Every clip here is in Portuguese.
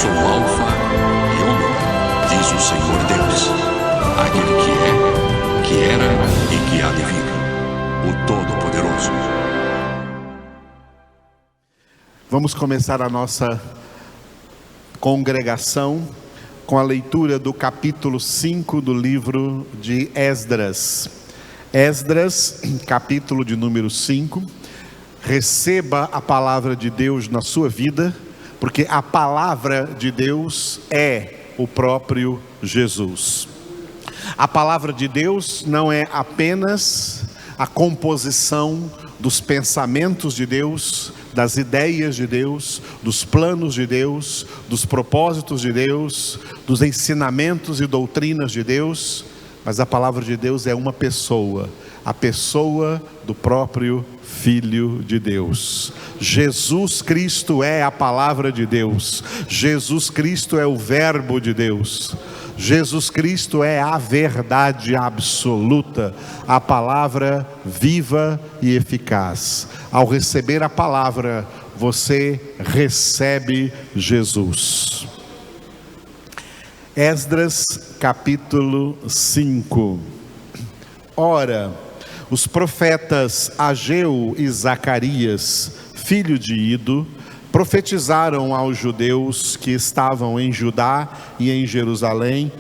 sou o Alfa e Ômega, diz o Senhor Deus, aquele que era e que há de vir, o Todo-Poderoso. Vamos começar a nossa congregação com a leitura do capítulo 5 do livro de Esdras. Esdras, capítulo de número 5. Receba a palavra de Deus na sua vida, porque a palavra de Deus é o próprio Jesus. A palavra de Deus não é apenas a composição dos pensamentos de Deus, das ideias de Deus, dos planos de Deus, dos propósitos de Deus, dos ensinamentos e doutrinas de Deus, mas a palavra de Deus é uma pessoa, a pessoa do próprio Filho de Deus. Jesus Cristo é a palavra de Deus, Jesus Cristo é o verbo de Deus, Jesus Cristo é a verdade absoluta, a palavra viva e eficaz. Ao receber a palavra, você recebe Jesus. Esdras capítulo 5. Ora, os profetas Ageu e Zacarias, filho de Ido, profetizaram aos judeus que estavam em Judá e em Jerusalém,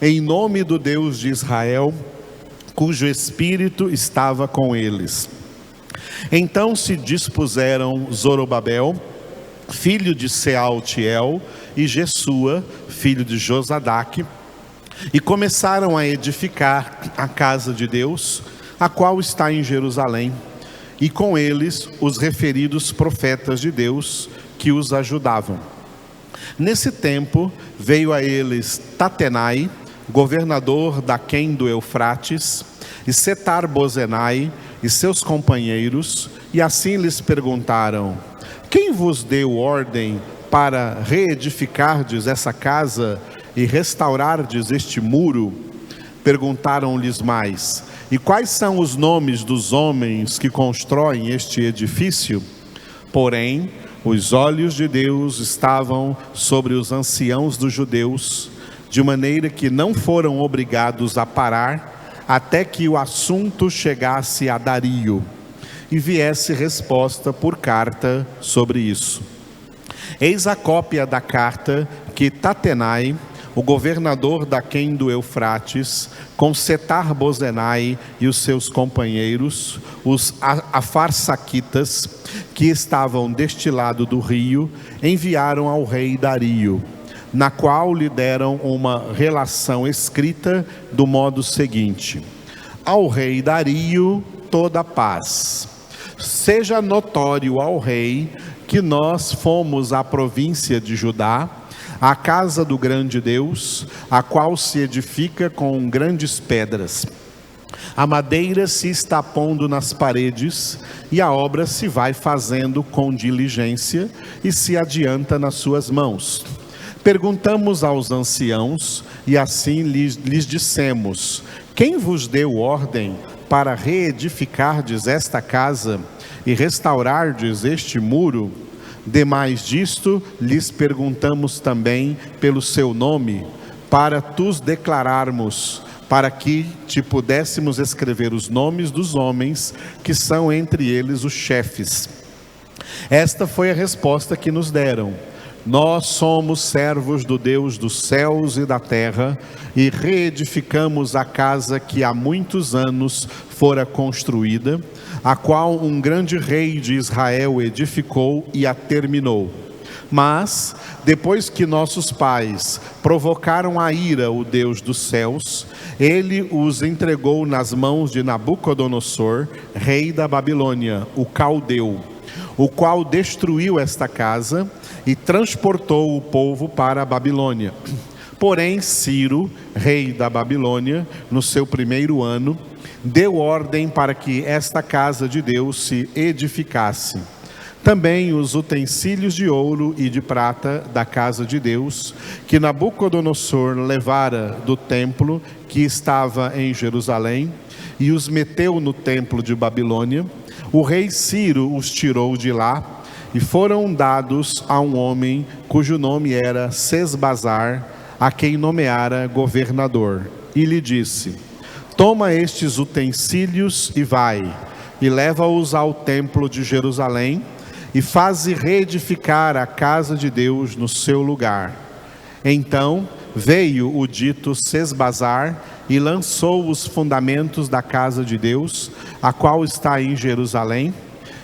em nome do Deus de Israel, cujo espírito estava com eles. Então se dispuseram Zorobabel, filho de Sealtiel, e Jesua, filho de Josadaque, e começaram a edificar a casa de Deus, a qual está em Jerusalém, e com eles os referidos profetas de Deus que os ajudavam. Nesse tempo veio a eles Tatenai, governador daquém do Eufrates, e Setar-Bozenai e seus companheiros, e assim lhes perguntaram: quem vos deu ordem para reedificardes essa casa e restaurardes este muro? Perguntaram-lhes mais: e quais são os nomes dos homens que constroem este edifício? Porém, os olhos de Deus estavam sobre os anciãos dos judeus, de maneira que não foram obrigados a parar, até que o assunto chegasse a Dario, e viesse resposta por carta sobre isso. Eis a cópia da carta que Tatenai, o governador daquém do Eufrates, com Setar-Bozenai e os seus companheiros, os afarsaquitas, que estavam deste lado do rio, enviaram ao rei Dario, na qual lhe deram uma relação escrita do modo seguinte: ao rei Dario toda a paz. Seja notório ao rei que nós fomos à província de Judá, a casa do grande Deus, a qual se edifica com grandes pedras. A madeira se está pondo nas paredes, e a obra se vai fazendo com diligência, e se adianta nas suas mãos. Perguntamos aos anciãos, e assim lhes dissemos: quem vos deu ordem para reedificardes esta casa e restaurardes este muro? Demais disto, lhes perguntamos também pelo seu nome, para tus declararmos, para que te pudéssemos escrever os nomes dos homens, que são entre eles os chefes. Esta foi a resposta que nos deram: nós somos servos do Deus dos céus e da terra, e reedificamos a casa que há muitos anos fora construída, a qual um grande rei de Israel edificou e a terminou. Mas, depois que nossos pais provocaram a ira o Deus dos céus, ele os entregou nas mãos de Nabucodonosor, rei da Babilônia, o caldeu, o qual destruiu esta casa e transportou o povo para a Babilônia. Porém, Ciro, rei da Babilônia, no seu primeiro ano, deu ordem para que esta casa de Deus se edificasse. Também os utensílios de ouro e de prata da casa de Deus, que Nabucodonosor levara do templo que estava em Jerusalém, e os meteu no templo de Babilônia, o rei Ciro os tirou de lá, e foram dados a um homem cujo nome era Sesbazar, a quem nomeara governador, e lhe disse: toma estes utensílios e vai, e leva-os ao templo de Jerusalém, e faze reedificar a casa de Deus no seu lugar. Então veio o dito Sesbazar e lançou os fundamentos da casa de Deus, a qual está em Jerusalém,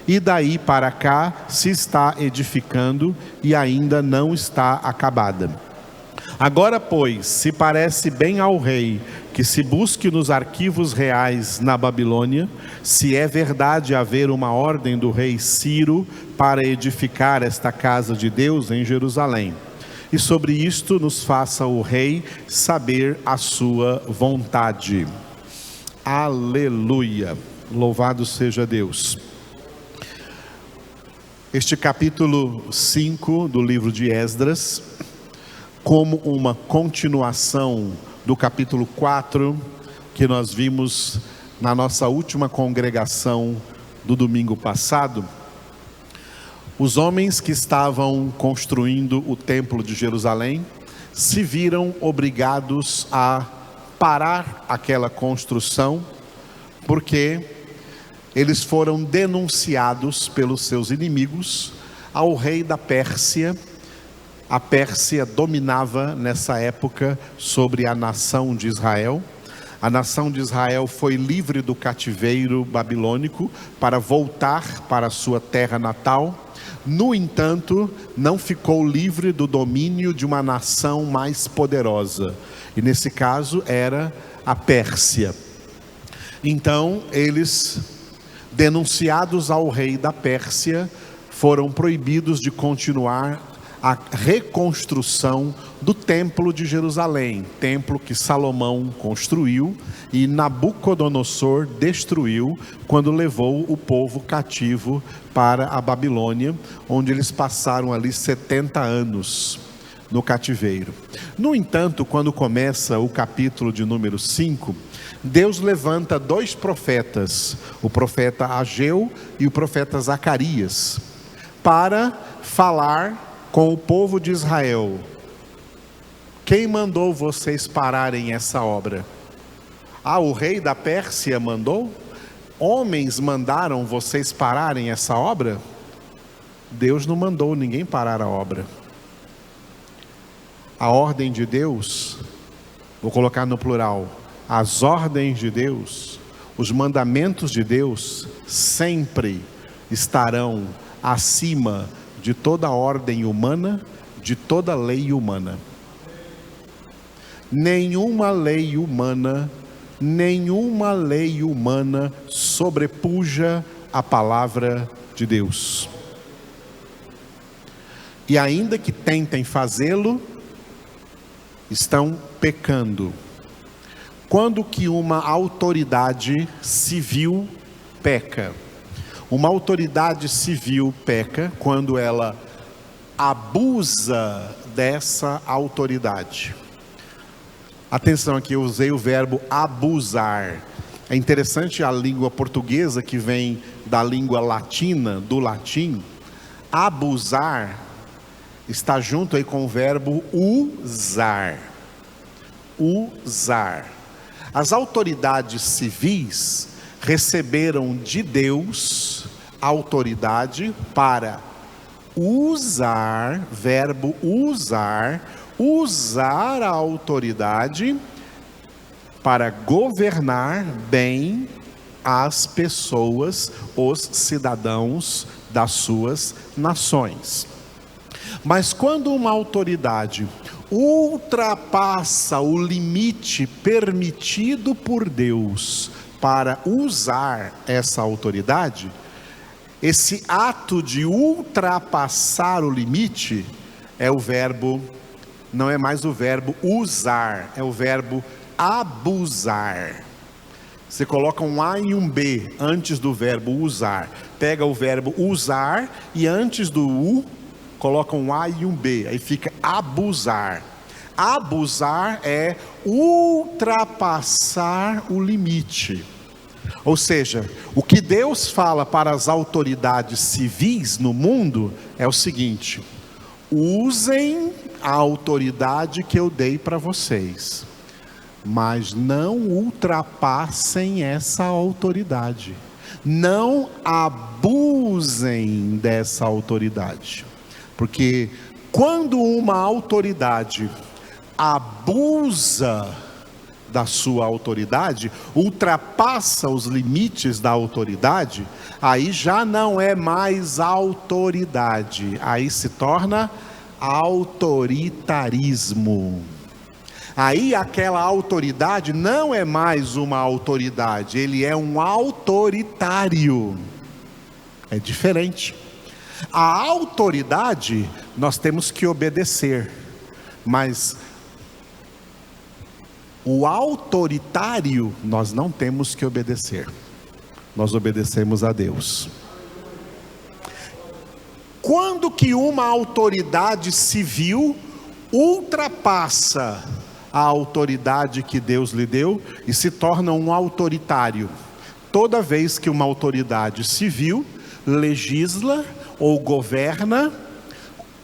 e daí para cá se está edificando e ainda não está acabada. Agora, pois, se parece bem ao rei que se busque nos arquivos reais na Babilônia, se é verdade haver uma ordem do rei Ciro para edificar esta casa de Deus em Jerusalém. E sobre isto nos faça o rei saber a sua vontade. Aleluia! Louvado seja Deus. Este capítulo 5 do livro de Esdras, como uma continuação do capítulo 4, que nós vimos na nossa última congregação do domingo passado, os homens que estavam construindo o templo de Jerusalém se viram obrigados a parar aquela construção, porque eles foram denunciados pelos seus inimigos ao rei da Pérsia. A Pérsia dominava nessa época sobre a nação de Israel. A nação de Israel foi livre do cativeiro babilônico para voltar para a sua terra natal. No entanto, não ficou livre do domínio de uma nação mais poderosa. E nesse caso era a Pérsia. Então, eles, denunciados ao rei da Pérsia, foram proibidos de continuar a reconstrução do templo de Jerusalém, templo que Salomão construiu e Nabucodonosor destruiu quando levou o povo cativo para a Babilônia, onde eles passaram ali 70 anos no cativeiro. No entanto, quando começa o capítulo de número 5, Deus levanta dois profetas, o profeta Ageu e o profeta Zacarias, para falar com o povo de Israel. Quem mandou vocês pararem essa obra? O rei da Pérsia mandou? Homens mandaram vocês pararem essa obra? Deus não mandou ninguém parar a obra. A ordem de Deus, vou colocar no plural, as ordens de Deus, os mandamentos de Deus sempre estarão acima de toda ordem humana, de toda lei humana. Nenhuma lei humana sobrepuja a palavra de Deus. E ainda que tentem fazê-lo, estão pecando. Quando que uma autoridade civil peca? Uma autoridade civil peca quando ela abusa dessa autoridade. Atenção aqui, eu usei o verbo abusar. É interessante a língua portuguesa, que vem da língua latina, do latim. Abusar está junto aí com o verbo usar. Usar. As autoridades civis receberam de Deus autoridade para usar, verbo usar a autoridade para governar bem as pessoas, os cidadãos das suas nações. Mas quando uma autoridade ultrapassa o limite permitido por Deus para usar essa autoridade, esse ato de ultrapassar o limite é o verbo, não é mais o verbo usar, é o verbo abusar. Você coloca um A e um B antes do verbo usar. Pega o verbo usar e antes do U coloca um A e um B. Aí fica abusar. Abusar é ultrapassar o limite. Ou seja, o que Deus fala para as autoridades civis no mundo é o seguinte: usem a autoridade que eu dei para vocês, mas não ultrapassem essa autoridade, não abusem dessa autoridade, porque quando uma autoridade abusa da sua autoridade, ultrapassa os limites da autoridade, aí já não é mais autoridade, aí se torna autoritarismo. Aí aquela autoridade não é mais uma autoridade, ele é um autoritário. É diferente. A autoridade nós temos que obedecer, mas o autoritário nós não temos que obedecer, nós obedecemos a Deus. Quando que uma autoridade civil ultrapassa a autoridade que Deus lhe deu e se torna um autoritário? Toda vez que uma autoridade civil legisla ou governa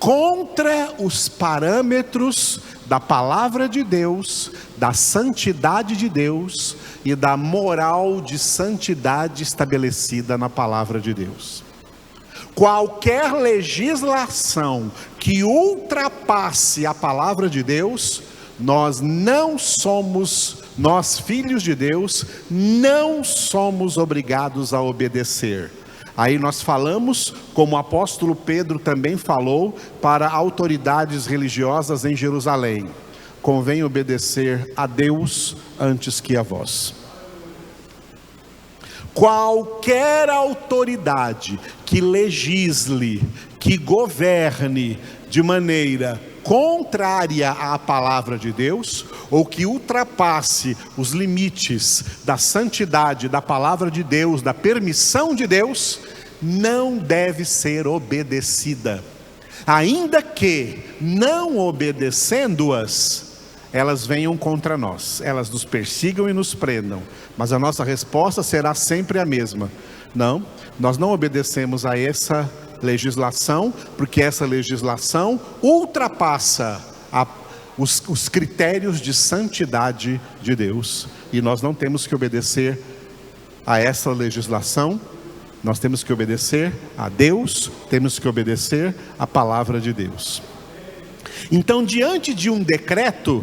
contra os parâmetros da palavra de Deus, da santidade de Deus e da moral de santidade estabelecida na palavra de Deus. Qualquer legislação que ultrapasse a palavra de Deus, nós filhos de Deus, não somos obrigados a obedecer. Aí nós falamos, como o apóstolo Pedro também falou, para autoridades religiosas em Jerusalém: convém obedecer a Deus antes que a vós. Qualquer autoridade que legisle, que governe de maneira contrária à palavra de Deus, ou que ultrapasse os limites da santidade, da palavra de Deus, da permissão de Deus, não deve ser obedecida. Ainda que, não obedecendo-as, elas venham contra nós, elas nos persigam e nos prendam, mas a nossa resposta será sempre a mesma: não, nós não obedecemos a essa legislação, porque essa legislação ultrapassa os critérios de santidade de Deus, e nós não temos que obedecer a essa legislação, nós temos que obedecer a Deus, temos que obedecer a palavra de Deus. Então, diante de um decreto,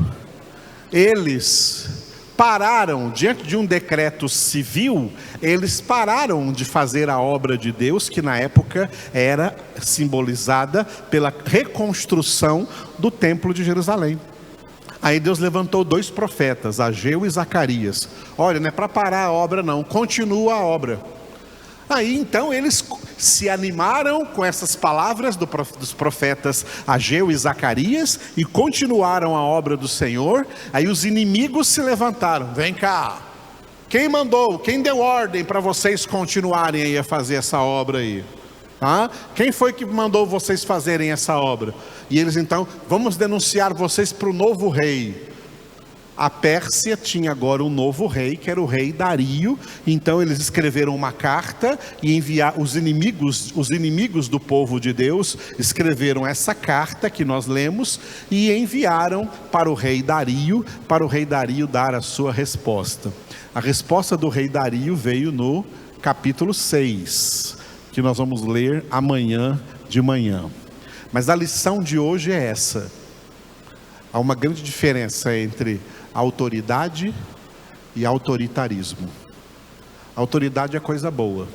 eles pararam, diante de um decreto civil, eles pararam de fazer a obra de Deus, que na época era simbolizada pela reconstrução do templo de Jerusalém. Aí Deus levantou 2 profetas, Ageu e Zacarias. Olha, não é para parar a obra não, continua a obra. Aí então eles se animaram com essas palavras dos profetas Ageu e Zacarias e continuaram a obra do Senhor. Aí os inimigos se levantaram: vem cá, quem mandou, quem deu ordem para vocês continuarem aí a fazer essa obra aí? Quem foi que mandou vocês fazerem essa obra? E eles então: vamos denunciar vocês para o novo rei. A Pérsia tinha agora um novo rei, que era o rei Dario. Então eles escreveram uma carta e enviaram, os inimigos do povo de Deus escreveram essa carta que nós lemos e enviaram para o rei Dario dar a sua resposta. A resposta do rei Dario veio no capítulo 6, que nós vamos ler amanhã de manhã. Mas a lição de hoje é essa: há uma grande diferença entre autoridade e autoritarismo. Autoridade é coisa boa,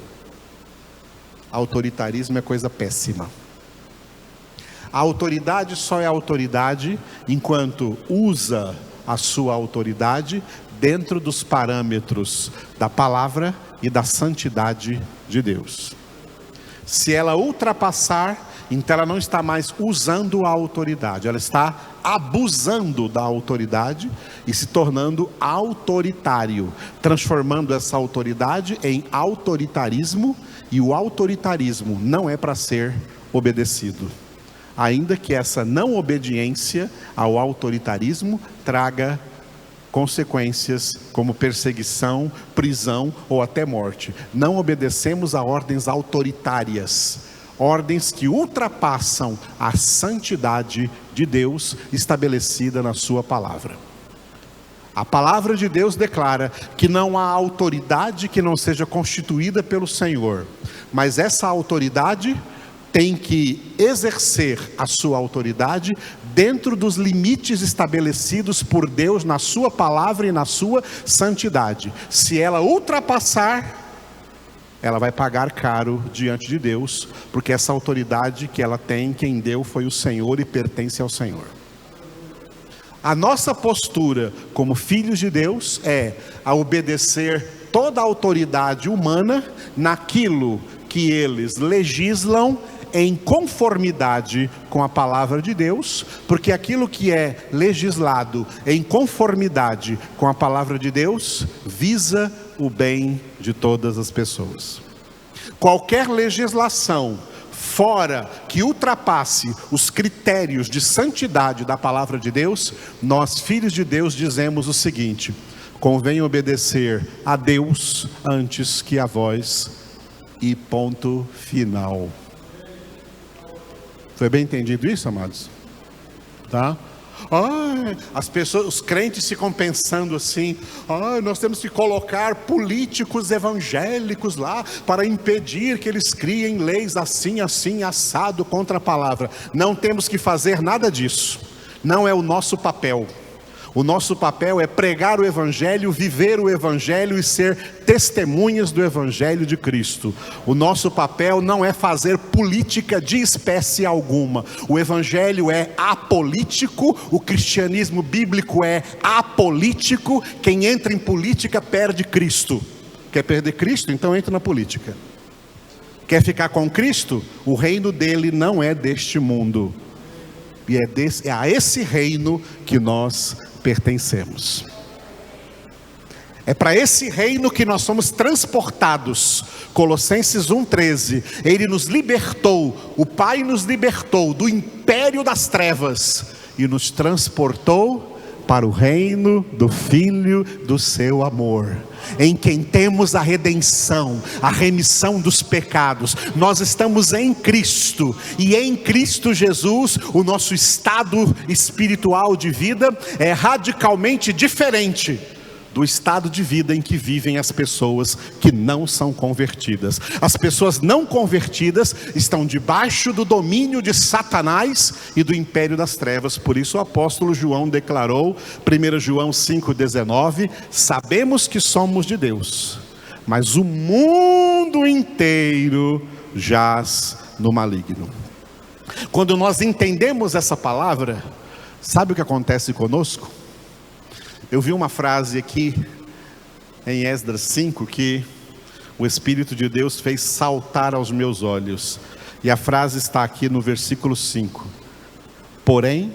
autoritarismo é coisa péssima. A autoridade só é autoridade enquanto usa a sua autoridade dentro dos parâmetros da palavra e da santidade de Deus. Se ela ultrapassar, então ela não está mais usando a autoridade, ela está abusando da autoridade e se tornando autoritário, transformando essa autoridade em autoritarismo, e o autoritarismo não é para ser obedecido, ainda que essa não obediência ao autoritarismo traga consequências como perseguição, prisão ou até morte. Não obedecemos a ordens autoritárias, ordens que ultrapassam a santidade de Deus estabelecida na sua palavra. A palavra de Deus declara que não há autoridade que não seja constituída pelo Senhor, mas essa autoridade tem que exercer a sua autoridade dentro dos limites estabelecidos por Deus na sua palavra e na sua santidade. Se ela ultrapassar, ela vai pagar caro diante de Deus, porque essa autoridade que ela tem, quem deu foi o Senhor e pertence ao Senhor. A nossa postura como filhos de Deus é a obedecer toda a autoridade humana naquilo que eles legislam em conformidade com a palavra de Deus, porque aquilo que é legislado em conformidade com a palavra de Deus visa o bem de todas as pessoas. Qualquer legislação fora que ultrapasse os critérios de santidade da palavra de Deus, nós, filhos de Deus, dizemos o seguinte: convém obedecer a Deus antes que a vós, e ponto final. Foi bem entendido isso, amados? Tá? As pessoas, os crentes ficam pensando assim: nós temos que colocar políticos evangélicos lá para impedir que eles criem leis assim, assim, assado contra a palavra. Não temos que fazer nada disso. Não é o nosso papel. O nosso papel é pregar o Evangelho, viver o Evangelho e ser testemunhas do Evangelho de Cristo. O nosso papel não é fazer política de espécie alguma. O Evangelho é apolítico, o cristianismo bíblico é apolítico. Quem entra em política perde Cristo. Quer perder Cristo? Então entra na política. Quer ficar com Cristo? O reino dele não é deste mundo. E é a esse reino que nós pertencemos. É para esse reino que nós somos transportados. Colossenses 1,13. Ele nos libertou, o Pai nos libertou do império das trevas e nos transportou para o reino do Filho do seu amor, em quem temos a redenção, a remissão dos pecados. Nós estamos em Cristo, e em Cristo Jesus o nosso estado espiritual de vida é radicalmente diferente do estado de vida em que vivem as pessoas que não são convertidas. As pessoas não convertidas estão debaixo do domínio de Satanás e do império das trevas. Por isso o apóstolo João declarou, 1 João 5,19: sabemos que somos de Deus, mas o mundo inteiro jaz no maligno. Quando nós entendemos essa palavra, sabe o que acontece conosco? Eu vi uma frase aqui em Esdras 5 que o Espírito de Deus fez saltar aos meus olhos. E a frase está aqui no versículo 5. Porém,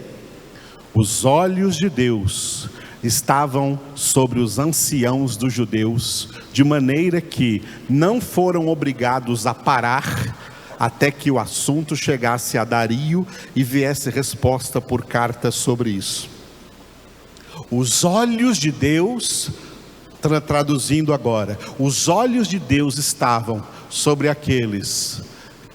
os olhos de Deus estavam sobre os anciãos dos judeus, de maneira que não foram obrigados a parar até que o assunto chegasse a Dario e viesse resposta por carta sobre isso. Os olhos de Deus, traduzindo agora, os olhos de Deus estavam sobre aqueles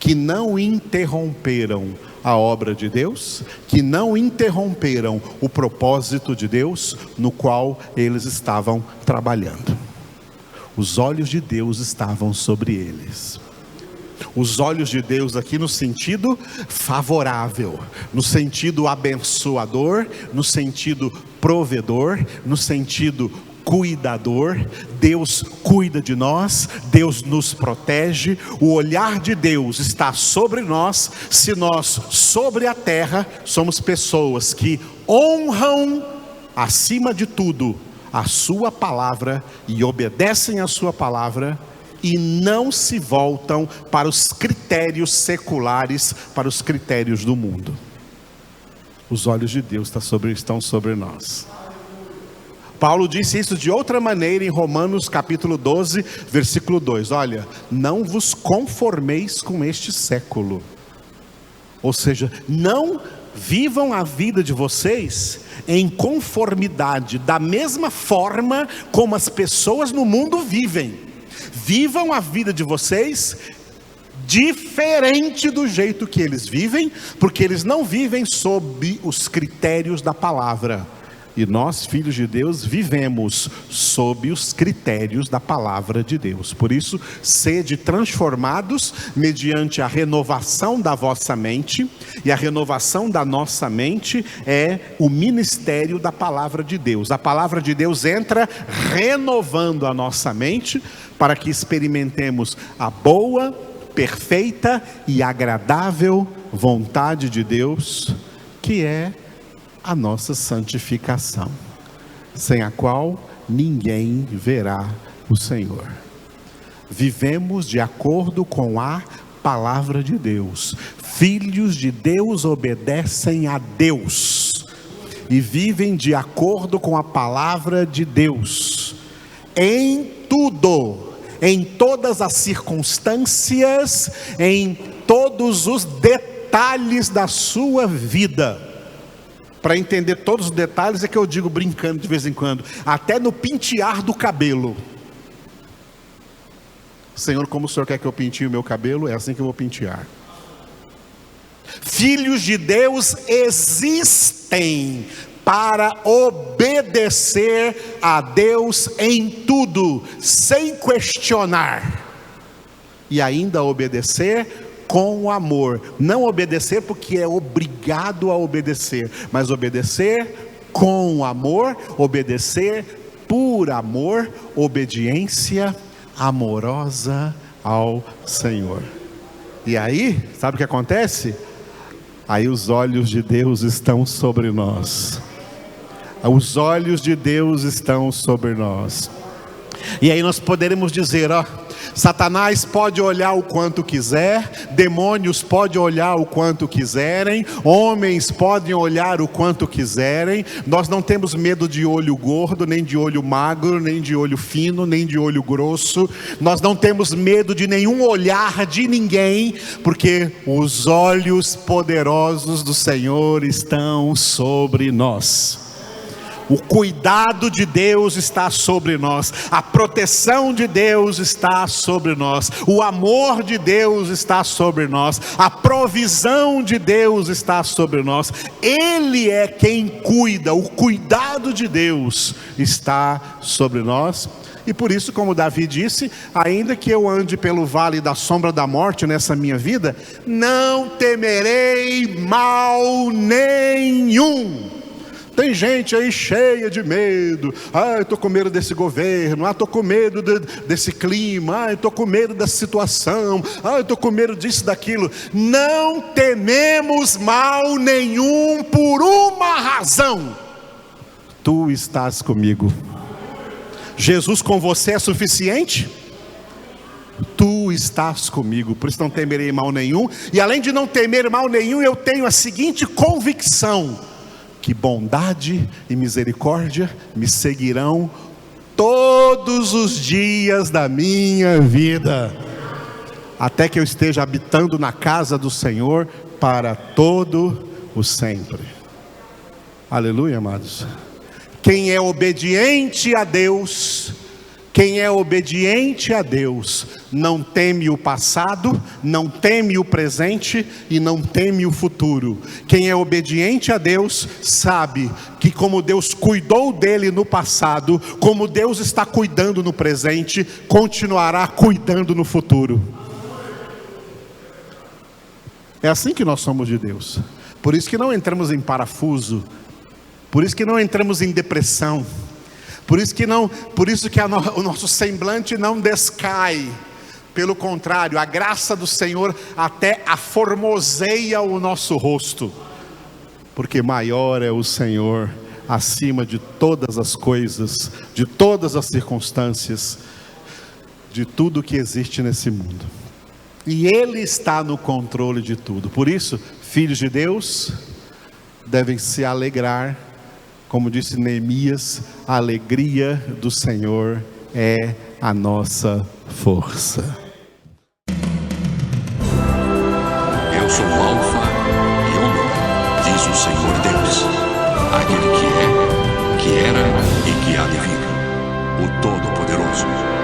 que não interromperam a obra de Deus, que não interromperam o propósito de Deus no qual eles estavam trabalhando. Os olhos de Deus estavam sobre eles. Os olhos de Deus aqui no sentido favorável, no sentido abençoador, no sentido provedor, no sentido cuidador. Deus cuida de nós, Deus nos protege. O olhar de Deus está sobre nós. Se nós, sobre a terra, somos pessoas que honram acima de tudo a sua palavra e obedecem a sua palavra, e não se voltam para os critérios seculares, para os critérios do mundo. Os olhos de Deus estão sobre nós. Paulo disse isso de outra maneira em Romanos capítulo 12, versículo 2. Olha, não vos conformeis com este século. Ou seja, não vivam a vida de vocês em conformidade, da mesma forma como as pessoas no mundo vivem. Vivam a vida de vocês diferente do jeito que eles vivem, porque eles não vivem sob os critérios da palavra. E nós, filhos de Deus, vivemos sob os critérios da palavra de Deus. Por isso, sede transformados mediante a renovação da vossa mente. E a renovação da nossa mente é o ministério da palavra de Deus. A palavra de Deus entra renovando a nossa mente para que experimentemos a boa, perfeita e agradável vontade de Deus, que é a nossa santificação, sem a qual ninguém verá o Senhor. Vivemos de acordo com a palavra de Deus. Filhos de Deus obedecem a Deus e vivem de acordo com a palavra de Deus em tudo, em todas as circunstâncias, em todos os detalhes da sua vida. Para entender todos os detalhes é que eu digo brincando de vez em quando, até no pentear do cabelo. Senhor, como o Senhor quer que eu pentee o meu cabelo, é assim que eu vou pentear. Filhos de Deus existem para obedecer a Deus em tudo, sem questionar, e ainda obedecer com amor. Não obedecer porque é obrigado a obedecer, mas obedecer com amor, obedecer por amor, obediência amorosa ao Senhor. E aí, sabe o que acontece? Aí os olhos de Deus estão sobre nós. Os olhos de Deus estão sobre nós. E aí nós poderemos dizer, ó, Satanás pode olhar o quanto quiser, demônios podem olhar o quanto quiserem, homens podem olhar o quanto quiserem. Nós não temos medo de olho gordo, nem de olho magro, nem de olho fino, nem de olho grosso. Nós não temos medo de nenhum olhar de ninguém, porque os olhos poderosos do Senhor estão sobre nós. O cuidado de Deus está sobre nós, a proteção de Deus está sobre nós, o amor de Deus está sobre nós, a provisão de Deus está sobre nós. Ele é quem cuida, o cuidado de Deus está sobre nós. E por isso, como Davi disse, ainda que eu ande pelo vale da sombra da morte nessa minha vida, não temerei mal nenhum. Tem gente aí cheia de medo. Ah, eu estou com medo desse governo. Ah, estou com medo desse clima. Ah, eu estou com medo dessa situação. Ah, eu estou com medo disso, daquilo. Não tememos mal nenhum por uma razão: tu estás comigo. Jesus com você é suficiente? Tu estás comigo, por isso não temerei mal nenhum. E além de não temer mal nenhum, eu tenho a seguinte convicção: que bondade e misericórdia me seguirão todos os dias da minha vida, até que eu esteja habitando na casa do Senhor para todo o sempre. Aleluia, amados. Quem é obediente a Deus, quem é obediente a Deus, não teme o passado, não teme o presente e não teme o futuro. Quem é obediente a Deus sabe que como Deus cuidou dele no passado, como Deus está cuidando no presente, continuará cuidando no futuro. É assim que nós somos de Deus. Por isso que não entramos em parafuso, por isso que não entramos em depressão, por isso que o nosso semblante não descai. Pelo contrário, a graça do Senhor até aformoseia o nosso rosto, porque maior é o Senhor acima de todas as coisas, de todas as circunstâncias, de tudo que existe nesse mundo. E Ele está no controle de tudo. Por isso, filhos de Deus devem se alegrar. Como disse Neemias, a alegria do Senhor é a nossa força. Eu sou o Alfa e Ômega, diz diz o Senhor Deus, aquele que é, que era e que há de vir, o Todo-Poderoso.